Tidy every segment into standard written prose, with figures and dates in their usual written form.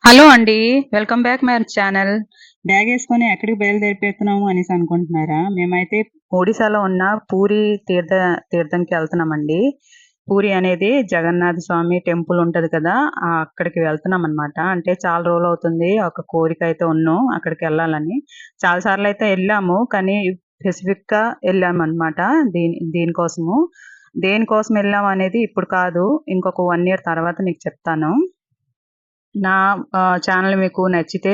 Hello అండి. Welcome back my channel. బ్యాగేసుకొని ఎక్కడికి బయలుదేరిపోతున్నాము అనేసి అనుకుంటున్నారా? మేమైతే ఒడిశాలో ఉన్న పూరి తీర్థంకి ఎళ్తున్నామండి. పూరి అనేది జగన్నాథ స్వామి టెంపుల్ ఉంటది కదా! అక్కడికి వెళ్తున్నామనమాట. అంటే చాలా రోజులవుతుంది. ఒక కోరికైతే ఉన్నాం అక్కడికెళ్ళాలని. చాలా సార్లయితే ఎళ్ళాము. కానీ స్పెసిఫిక్‌గా ఎళ్ళామనమాట. దీనికోసము. దేనికోసం ఎళ్ళామనేది ఇప్పుడు కాదు. ఇంకొక 1 ఇయర్ తర్వాత మీకు చెప్తాను. నా ఛానల్ మీకు నచ్చితే,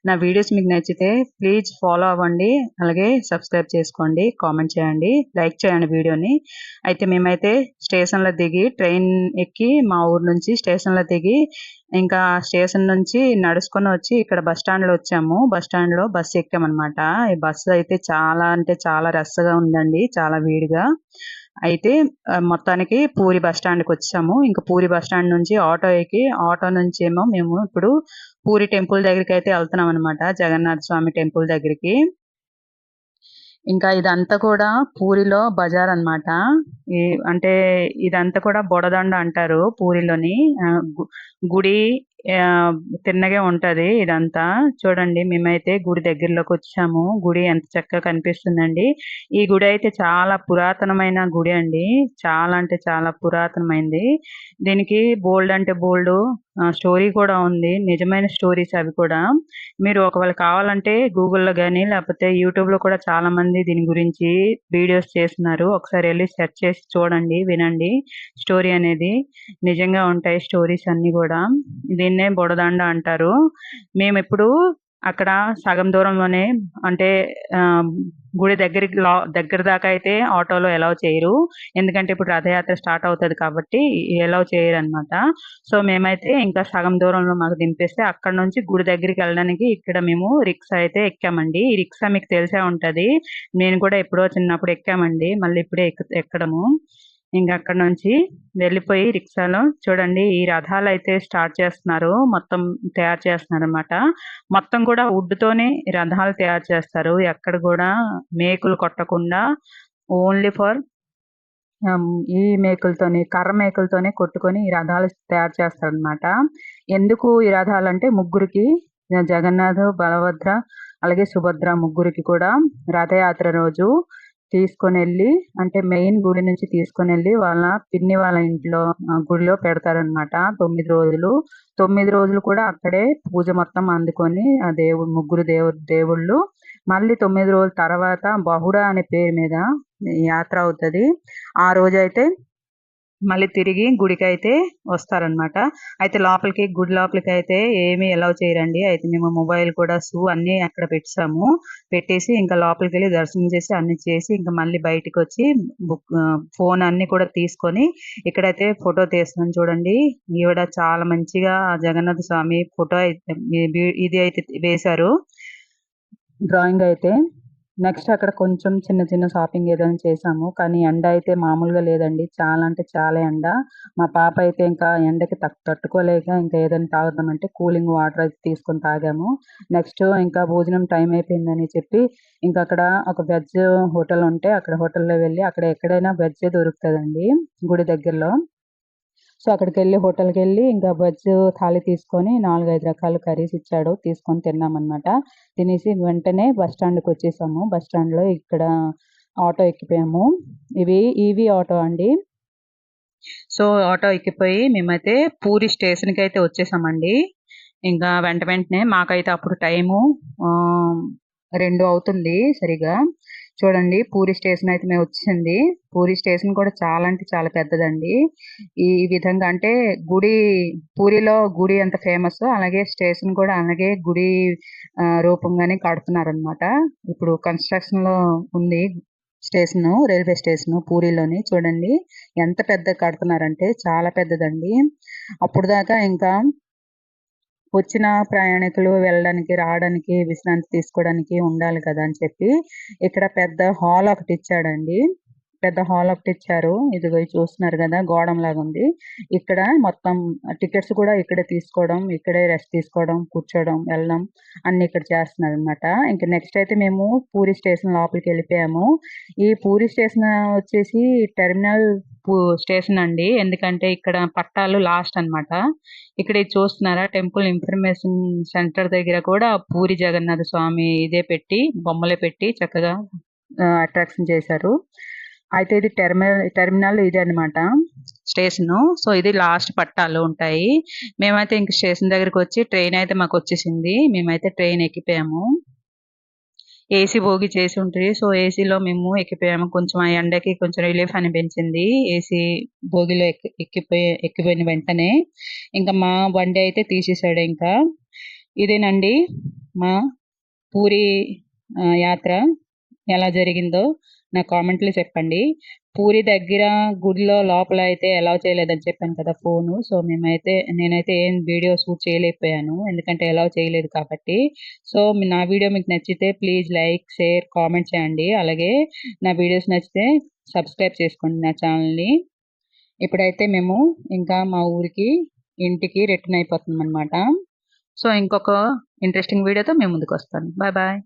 నా వీడియోస్ మీకు నచ్చితే ప్లీజ్ ఫాలో అవ్వండి. అలాగే సబ్స్క్రైబ్ చేసుకోండి, కామెంట్ చేయండి, లైక్ చేయండి వీడియోని. అయితే మేమైతే స్టేషన్‌లో దిగి ట్రైన్ ఎక్కి మా ఊరు నుంచి స్టేషన్‌లో దిగి, ఇంకా స్టేషన్ నుంచి నడుచుకొని వచ్చి ఇక్కడ బస్ స్టాండ్‌లో వచ్చాము. బస్ స్టాండ్‌లో బస్సు ఎక్కామనమాట. ఈ బస్సు అయితే చాలా అంటే చాలా రష్‌గా ఉందండి. చాలా వేడిగా. అయితే మొత్తానికి పూరి బస్ స్టాండ్‌కొచ్చేసాము. ఇంక పూరి బస్ స్టాండ్ నుంచి ఆటో ఎక్కి, ఆటో నుంచేమో మేము ఇప్పుడు పూరి టెంపుల్ దగ్గరికైతే ఎళ్తున్నామనమాట. జగన్నాథ స్వామి టెంపుల్ దగ్గరికి. ఇంకా ఇదంతా కూడా పూరిలో బజారనమాట. ఈ అంటే ఇదంతా కూడా బొడదండ అంటారు పూరిలోని. గుడి ఆహ్, తిన్నగే ఉంటది ఇదంతా. చూడండి మేమైతే గుడి దగ్గరలోకొచ్చాము. గుడి ఎంత చక్కగా కనిపిస్తుందండి. ఈ గుడయితే చాలా పురాతనమైన గుడి అండి. చాలా అంటే చాలా పురాతనమైంది. దీనికి బోలెడంటే బోలెడు స్టోరీ కూడా ఉంది. నిజమైన స్టోరీస్ అవి కూడా. మీరు ఒకవేళ కావాలంటే గూగుల్‌లో గాని, లేపోతే యూట్యూబ్‌లో కూడా చాలామంది దీని గురించి వీడియోస్ చేస్తున్నారు. ఒకసారి ఎళ్లి సెర్చ్ చేసి చూడండి, వినండి. స్టోరీ అనేది. నిజంగా ఉంటాయి స్టోరీస్ అన్నీ గూడా. దీన్నే బుడదండ అంటారు. మేమెప్పుడు అక్కడ సగం దూరంలోనే అంటే ఆహ్, గుడి దగ్గర దాకా అయితే ఆటోలో అలౌ చేయరు. ఎందుకంటే ఇప్పుడు రథయాత్ర స్టార్ట్ అవుతది కాబట్టి అలౌ చేయరనమాట. సో, మేమైతే ఇంకా సగం దూరంలో మాకు దింపేస్తే అక్కడి నుంచి గుడి దగ్గరికెళ్ళడానికి ఇక్కడ మేము రిక్షా అయితే ఎక్కామండి. ఈ రిక్షా మీకు తెలిసే ఉంటది. నేను కూడా ఎప్పుడో చిన్నప్పుడు ఎక్కామండి. మళ్ళీ ఇప్పుడే ఎక్కడము. ఇంక అక్కడి నుంచి వెళ్ళిపోయి రిక్షాలో చూడండి ఈ రథాలైతే స్టార్ట్ చేస్తున్నారు. మొత్తం తయారు చేస్తున్నారనమాట. మొత్తం కూడా వుడ్‌తోనే రథాలు తయారు చేస్తారు. ఎక్కడ గూడా మేకులు కొట్టకుండా ఓన్లీ ఫర్ ఆహ్, ఈ మేకులతోని, కర్ర మేకులతోనే కొట్టుకొని ఈ రథాలు తయారు చేస్తారనమాట. ఎందుకు ఈ రథాలంటే ముగ్గురికి జగన్నాథ్, బలభద్ర అలాగే సుభద్ర ముగ్గురికి కూడా రథయాత్ర రోజు తీసుకొనెళ్ళి అంటే మెయిన్ గుడి నుంచి తీసుకొనెళ్ళి వాళ్ళ పిన్ని వాళ్ళ ఇంట్లో గుడిలో పెడతారనమాట 9 రోజులు. 9 రోజులు కూడా అక్కడే పూజ మొత్తం అందుకొని ఆ ముగ్గురు దేవుళ్ళు మళ్ళీ 9 రోజుల తర్వాత బహుడ అనే పేరు మీద యాత్ర అవుతది. ఆ రోజైతే మళ్ళీ తిరిగి గుడికైతే వస్తారనమాట. అయితే గుడి లోపలికైతే ఏమి అలౌ చేయరండి. అయితే మేము మొబైల్ కూడా అన్నీ అక్కడ పెట్టేసాము. పెట్టేసి ఇంకా లోపలికెళ్ళి దర్శనం చేసి అన్నీ చేసి ఇంక మళ్ళీ బయటికొచ్చి ఫోన్ అన్నీ కూడా తీసుకొని ఇక్కడైతే ఫోటో తీస్తున్నాను చూడండి. ఈవిడ చాలా మంచిగా జగన్నాథ స్వామి ఫోటో అయితే ఇది అయితే వేశారు. డ్రాయింగ్ అయితే. నెక్స్ట్ అక్కడ కొంచెం చిన్న చిన్న షాపింగ్ ఏదైనా చేశాము. కానీ ఎండ అయితే మామూలుగా లేదండి. చాలా అంటే చాలా ఎండ. మా పాప అయితే ఇంకా ఎండకి తట్టుకోలేక ఇంకా ఏదైనా తాగుదామంటే కూలింగ్ వాటర్ అయితే తీసుకొని తాగాము. నెక్స్ట్ ఇంకా భోజనం టైం అయిపోయిందని చెప్పి ఇంక అక్కడ ఒక వెజ్ హోటల్ ఉంటే అక్కడ హోటల్‌లో వెళ్ళి అక్కడ ఎక్కడైనా వెజ్జే దొరుకుతదండి గుడి దగ్గరలో. సో, అక్కడికెళ్ళి హోటల్‌కెళ్ళి ఇంకా వెజ్ థాలీ తీసుకొని 4, 5 రకాల కర్రీస్ ఇచ్చాడు. తీసుకొని తిన్నామనమాట. తినేసి వెంటనే బస్ స్టాండ్‌కొచ్చేసాము. బస్ స్టాండ్‌లో ఇక్కడ ఆటో ఎక్కిపోయాము. ఈవీ ఆటో అండి. సో, ఆటో ఎక్కిపోయి మేమైతే పూరి స్టేషన్‌కైతే వచ్చేసామండి. ఇంకా వెంటనే మాకైతే అప్పుడు టైము ఆహ్, 2 అవుతుంది సరిగ్గా. చూడండి పూరి స్టేషన్ అయితే మేమొచ్చేసింది. పూరి స్టేషన్ కూడా చాలా అంటే చాలా పెద్దదండి. ఈ విధంగా అంటే గుడి పూరిలో గుడి ఎంత ఫేమస్సో అలాగే స్టేషన్ కూడా అలాగే గుడి రూపంగానే కడుతున్నారనమాట. ఇప్పుడు కన్‌స్ట్రక్షన్‌లో ఉంది రైల్వే స్టేషను పూరిలోని చూడండి. ఎంత పెద్దగా కడుతున్నారంటే చాలా పెద్దదండి. అప్పటిదాకా ఇంకా వచ్చిన ప్రయాణికులు వెళ్ళడానికి, రావడానికి, విశ్రాంతి తీసుకోవడానికి ఉండాలి కదా! అని చెప్పి ఇక్కడ పెద్ద హాల్ ఒకటిచ్చాడండి. పెద్ద హాల్ ఒకటి ఇచ్చారు. ఇదిగో ఇది చూస్తున్నారు కదా! గోడంలాగా ఉంది. ఇక్కడ మొత్తం టికెట్స్ కూడా ఇక్కడే తీసుకోవడం, ఇక్కడే రెస్ట్ తీసుకోవడం, కూర్చోవడం, వెళ్ళడం అన్నీ ఇక్కడ చేస్తున్నారనమాట. ఇంక నెక్స్ట్ అయితే మేము పూరీ స్టేషన్ లోపలికెళ్ళిపోయాము. ఈ పూరీ స్టేషన్ వచ్చేసి టెర్మినల్ పూ స్టేషన్ అండి. ఎందుకంటే ఇక్కడ పట్టాలు లాస్ట్ అనమాట. ఇక్కడ ఇది చూస్తున్నారా? టెంపుల్ ఇన్ఫర్మేషన్ సెంటర్ దగ్గర కూడా పూరి జగన్నాథ స్వామి ఇదే పెట్టి బొమ్మలే పెట్టి చక్కగా అట్రాక్షన్ చేశారు. అయితే ఇది టెర్మినల్ ఇదే అనమాట స్టేషను. సో ఇది లాస్ట్ పట్టాలు ఉంటాయి. మేమైతే ఇంక స్టేషన్ దగ్గరికి వచ్చి ట్రైన్ అయితే మాకు వచ్చేసింది. మేమైతే ట్రైన్ ఎక్కిపోయాము. ఏసీ బోగి చేసి ఉంటుంది. సో ఏసీలో మేము ఎక్కిపోయాము. కొంచెం ఆ ఎండకి కొంచెం రిలీఫ్ అనిపించింది. ఏసీ బోగిలో ఎక్కిపోయిన వెంటనే ఇంకా మా బండి అయితే తీసేసాడు ఇంకా. ఇదేనండి మా పూరి యాత్ర ఎలా జరిగిందో నా కామెంట్‌లో చెప్పండి. పూరి దగ్గర గుడిలో లోపల అయితే అలౌ చేయలేదని చెప్పాను కదా ఫోను. సో నేనైతే ఏం వీడియో షూట్ చేయలేకపోయాను. ఎందుకంటే అలౌ చేయలేదు కాబట్టి. సో నా వీడియో మీకు నచ్చితే ప్లీజ్ లైక్, షేర్, కామెంట్ చేయండి. అలాగే నా వీడియోస్ నచ్చితే సబ్స్క్రైబ్ చేసుకోండి నా ఛానల్‌ని. ఇప్పుడైతే మేము ఇంకా మా ఇంటికి రిటర్న్ అయిపోతున్నామనమాట. సో ఇంకొక ఇంట్రెస్టింగ్ వీడియోతో మీ ముందుకొస్తాను. Bye bye.